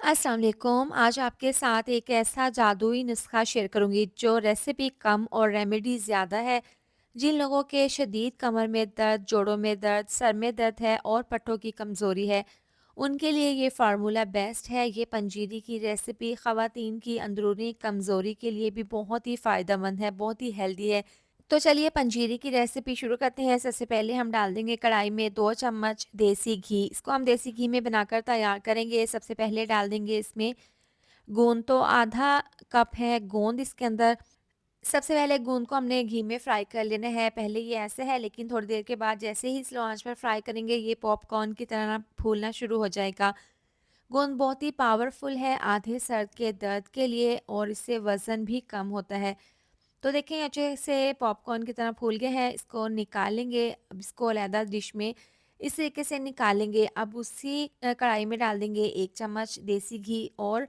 अस्सलाम वालेकुम। आज आपके साथ एक ऐसा जादुई नुस्ख़ा शेयर करूँगी जो रेसिपी कम और रेमेडी ज़्यादा है। जिन लोगों के शदीद कमर में दर्द, जोड़ों में दर्द, सर में दर्द है और पट्टों की कमज़ोरी है, उनके लिए ये फ़ार्मूला बेस्ट है। ये पंजीरी की रेसिपी ख़वातीन की अंदरूनी कमज़ोरी के लिए भी बहुत ही फ़ायदेमंद है, बहुत ही हेल्दी है। तो चलिए पंजीरी की रेसिपी शुरू करते हैं। सबसे पहले हम डाल देंगे कढ़ाई में 2 चम्मच देसी घी। इसको हम देसी घी में बनाकर तैयार करेंगे। सबसे पहले डाल देंगे इसमें गोंद, तो आधा कप है गोंद इसके अंदर। सबसे पहले गोंद को हमने घी में फ्राई कर लेना है। पहले ये ऐसे है, लेकिन थोड़ी देर के बाद जैसे ही स्लो आंच पर फ्राई करेंगे ये पॉपकॉर्न की तरह फूलना शुरू हो जाएगा। गोंद बहुत ही पावरफुल है आधे सर के दर्द के लिए और इससे वज़न भी कम होता है। तो देखें अच्छे से पॉपकॉर्न की तरह फूल गए हैं, इसको निकालेंगे। अब इसको अलहदा डिश में इस तरीके से निकालेंगे। अब उसी कढ़ाई में डाल देंगे 1 चम्मच देसी घी और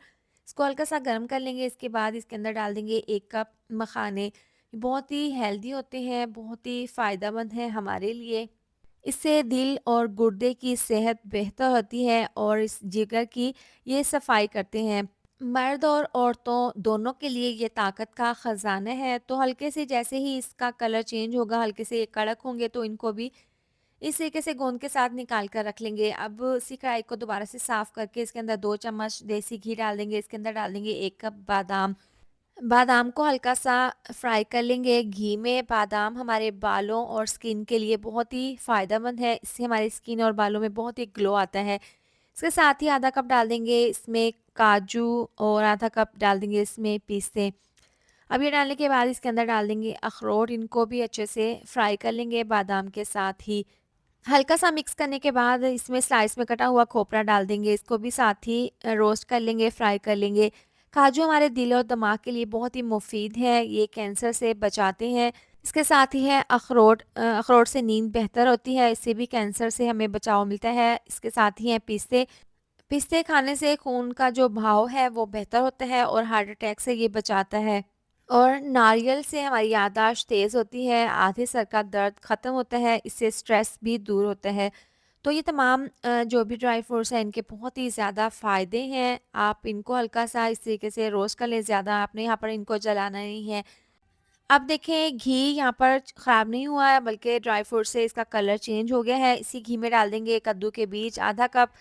इसको हल्का सा गर्म कर लेंगे। इसके बाद इसके अंदर डाल देंगे 1 कप मखाने। ये बहुत ही हेल्दी होते हैं, बहुत ही फ़ायदेमंद हैं हमारे लिए। इससे दिल और गुर्दे की सेहत बेहतर होती है और इस जिगर की ये सफाई करते हैं। मर्द और औरतों दोनों के लिए ये ताकत का ख़जाना है। तो हल्के से जैसे ही इसका कलर चेंज होगा, हल्के से ये कड़क होंगे, तो इनको भी इस तरीके से गोंद के साथ निकाल कर रख लेंगे। अब उसी कढ़ाई को दोबारा से साफ़ करके इसके अंदर 2 चम्मच देसी घी डाल देंगे। इसके अंदर डाल देंगे 1 कप बादाम। बादाम को हल्का सा फ्राई कर लेंगे घी में। बादाम हमारे बालों और स्किन के लिए बहुत ही फ़ायदेमंद है। इससे हमारी स्किन और बालों में बहुत ही ग्लो आता है। इसके साथ ही आधा कप डाल देंगे इसमें काजू और आधा कप डाल देंगे इसमें पिस्ते। अब ये डालने के बाद इसके अंदर डाल देंगे अखरोट। इनको भी अच्छे से फ्राई कर लेंगे बादाम के साथ ही। हल्का सा मिक्स करने के बाद इसमें स्लाइस में कटा हुआ खोपरा डाल देंगे। इसको भी साथ ही रोस्ट कर लेंगे, फ्राई कर लेंगे। काजू हमारे दिल और दिमाग के लिए बहुत ही मुफीद है, ये कैंसर से बचाते हैं। इसके साथ ही है अखरोट। अखरोट से नींद बेहतर होती है, इससे भी कैंसर से हमें बचाव मिलता है। इसके साथ ही हैं पिस्ते। पिस्ते खाने से खून का जो बहाव है वो बेहतर होता है और हार्ट अटैक से ये बचाता है। और नारियल से हमारी याददाश्त तेज़ होती है, आधे सर का दर्द ख़त्म होता है, इससे स्ट्रेस भी दूर होता है। तो ये तमाम जो भी ड्राई फ्रूट्स हैं इनके बहुत ही ज़्यादा फ़ायदे हैं। आप इनको हल्का-सा इस तरीके से रोस्ट कर लें, ज़्यादा आपने यहाँ पर इनको जलाना नहीं है। अब देखें घी यहाँ पर ख़राब नहीं हुआ है, बल्कि ड्राई फ्रूट से इसका कलर चेंज हो गया है। इसी घी में डाल देंगे कद्दू के बीज आधा कप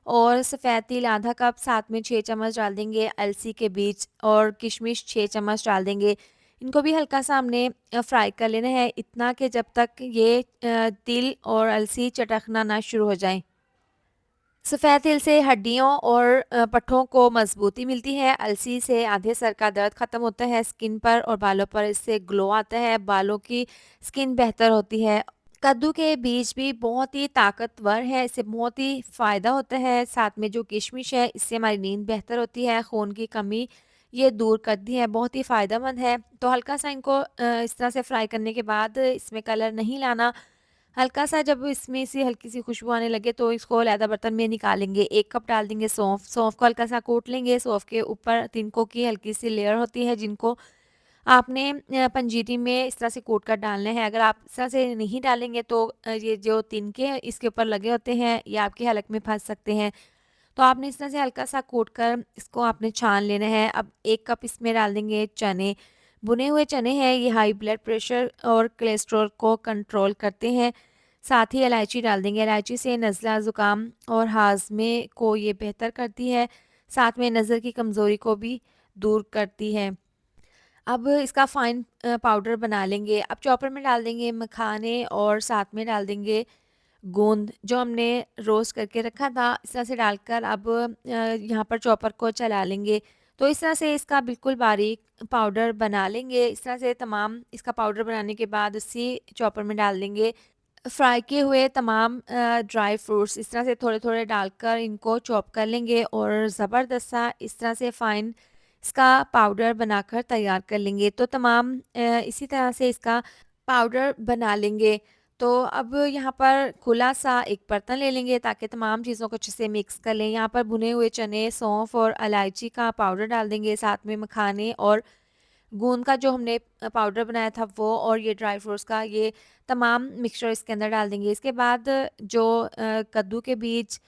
और सफ़ेद तिल आधा कप, साथ में 6 चम्मच डाल देंगे अलसी के बीज और किशमिश 6 चम्मच डाल देंगे। इनको भी हल्का-सा हमने फ्राई कर लेना है, इतना कि जब तक ये तिल और अलसी चटकना ना शुरू हो जाएँ। सफ़ेद तिल से हड्डियों और पट्ठों को मज़बूती मिलती है। अलसी से आधे सर का दर्द ख़त्म होता है स्किन पर और बालों पर, इससे ग्लो आता है, बालों की स्किन बेहतर होती है। कद्दू के बीज भी बहुत ही ताकतवर है, इससे बहुत ही फ़ायदा होता है। साथ में जो किशमिश है इससे हमारी नींद बेहतर होती है, खून की कमी ये दूर करती है, बहुत ही फ़ायदेमंद है। तो हल्का-सा इनको इस तरह से फ्राई करने के बाद इसमें कलर नहीं लाना। हल्का-सा जब इसमें से हल्की-सी खुशबू आने लगे तो इसको अलग बर्तन में निकालेंगे। 1 कप डाल देंगे सौंफ। सौंफ को हल्का-सा कूट लेंगे। सौंफ के ऊपर तिनकों की हल्की-सी लेयर होती है जिनको आपने पंजीरी में इस तरह से कूट कर डालना है। अगर आप इस तरह से नहीं डालेंगे तो ये जो तिनके हैं इसके ऊपर लगे होते हैं, ये आपके हलक में फँस सकते हैं। तो आपने इस तरह से हल्का-सा कूट कर इसको आपने छान लेना है। अब 1 कप इसमें डाल देंगे चने। भुने हुए चने हैं, ये हाई ब्लड प्रेशर और कोलेस्ट्रॉल को कंट्रोल करते हैं। साथ ही इलायची डाल देंगे। इलायची से नज़ला, ज़ुकाम और हाज़मे को ये बेहतर करती है। साथ में नज़र की कमज़ोरी को भी दूर करती है। अब इसका फ़ाइन पाउडर बना लेंगे। अब चॉपर में डाल देंगे मखाने और साथ में डाल देंगे गोंद जो हमने रोस्ट करके रखा था। इस तरह से डालकर अब यहाँ पर चॉपर को चला लेंगे। तो इस तरह से इसका बिल्कुल बारीक पाउडर बना लेंगे। इस तरह से तमाम इसका पाउडर बनाने के बाद उसी चॉपर में डाल देंगे फ्राई किए हुए तमाम ड्राई फ्रूट्स। इस तरह से थोड़े-थोड़े डालकर इनको चॉप कर लेंगे और ज़बरदस्त सा इस तरह से फ़ाइन इसका पाउडर बनाकर तैयार कर लेंगे। तो तमाम इसी तरह से इसका पाउडर बना लेंगे। तो अब यहाँ पर खुला सा एक बर्तन ले लेंगे ताकि तमाम चीज़ों को अच्छे से मिक्स कर लें। यहाँ पर भुने हुए चने, सौंफ और इलायची का पाउडर डाल देंगे, साथ में मखाने और गोंद का जो हमने पाउडर बनाया था वो और ये ड्राई फ्रूट्स का ये तमाम मिक्सचर इसके अंदर डाल देंगे। इसके बाद जो कद्दू के बीज,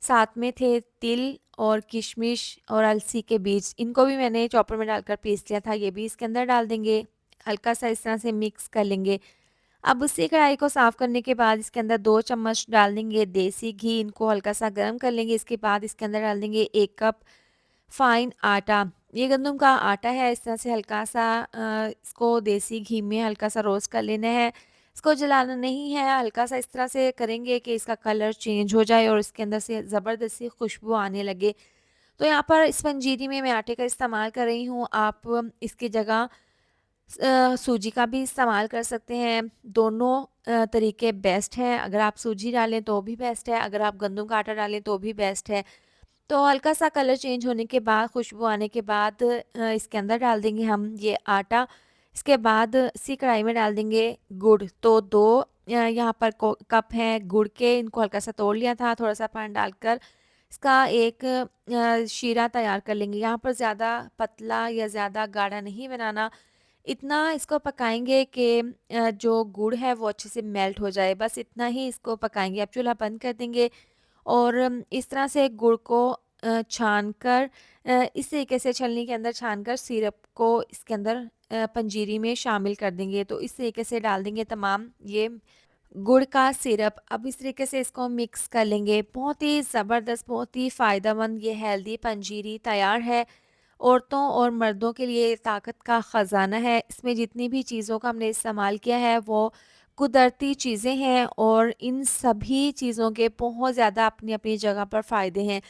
साथ में थे तिल और किशमिश और अलसी के बीज, इनको भी मैंने चॉपर में डालकर पीस लिया था, ये भी इसके अंदर डाल देंगे। हल्का सा इस तरह से मिक्स कर लेंगे। अब उसी कढ़ाई को साफ़ करने के बाद इसके अंदर 2 चम्मच डाल देंगे देसी घी, इनको हल्का सा गर्म कर लेंगे। इसके बाद इसके अंदर डाल देंगे 1 कप फाइन आटा। ये गंदम का आटा है, इस तरह से हल्का सा इसको देसी घी में हल्का सा रोस्ट कर लेना है। इसको जलाना नहीं है, हल्का सा इस तरह से करेंगे कि इसका कलर चेंज हो जाए और इसके अंदर से ज़बरदस्त सी खुशबू आने लगे। तो यहाँ पर इस पंजीरी में मैं आटे का इस्तेमाल कर रही हूँ, आप इसकी जगह सूजी का भी इस्तेमाल कर सकते हैं। दोनों तरीके बेस्ट हैं, अगर आप सूजी डालें तो भी बेस्ट है, अगर आप गंदम का आटा डालें तो भी बेस्ट है। तो हल्का सा कलर चेंज होने के बाद, खुशबू आने के बाद इसके अंदर डाल देंगे हम ये आटा। इसके बाद इसी कढ़ाई में डाल देंगे गुड़। तो 2 यहाँ पर कप हैं गुड़ के, इनको हल्का सा तोड़ लिया था, थोड़ा सा पानी डालकर इसका एक शीरा तैयार कर लेंगे। यहाँ पर ज़्यादा पतला या ज़्यादा गाढ़ा नहीं बनाना, इतना इसको पकाएंगे कि जो गुड़ है वो अच्छे से मेल्ट हो जाए, बस इतना ही इसको पकाएंगे। अब चूल्हा बंद कर देंगे और इस तरह से गुड़ को छान कर इस तरीके से छलनी के अंदर छान कर सिरप को इसके अंदर पंजीरी में शामिल कर देंगे। तो इस तरीके से डाल देंगे तमाम ये गुड़ का सिरप। अब इस तरीके से इसको मिक्स कर लेंगे। बहुत ही ज़बरदस्त, बहुत ही फ़ायदेमंद ये हेल्दी पंजीरी तैयार है। औरतों और मर्दों के लिए ताकत का ख़ज़ाना है। इसमें जितनी भी चीज़ों का हमने इस्तेमाल किया है वो कुदरती चीज़ें हैं और इन सभी चीज़ों के बहुत ज़्यादा अपनी-अपनी जगह पर फ़ायदे हैं।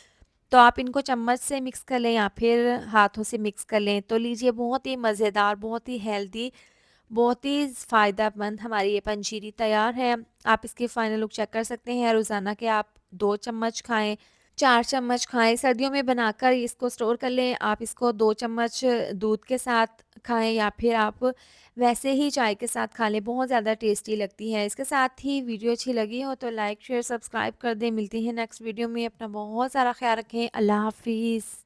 तो आप इनको चम्मच से मिक्स कर लें या फिर हाथों से मिक्स कर लें। तो लीजिए, बहुत ही मज़ेदार, बहुत ही हेल्दी, बहुत ही फ़ायदेमंद हमारी ये पंजीरी तैयार है। आप इसकी फ़ाइनल लुक चेक कर सकते हैं। रोज़ाना के आप 2 चम्मच खाएँ, 4 चम्मच खाएँ। सर्दियों में बनाकर इसको स्टोर कर लें। आप इसको 2 चम्मच दूध के साथ खाएँ या फिर आप वैसे ही चाय के साथ खा लें, बहुत ज़्यादा टेस्टी लगती है। इसके साथ ही वीडियो अच्छी लगी हो तो लाइक, शेयर, सब्सक्राइब कर दें। मिलती हैं नेक्स्ट वीडियो में। अपना बहुत सारा ख़्याल रखें। अल्लाह हाफ़िज़।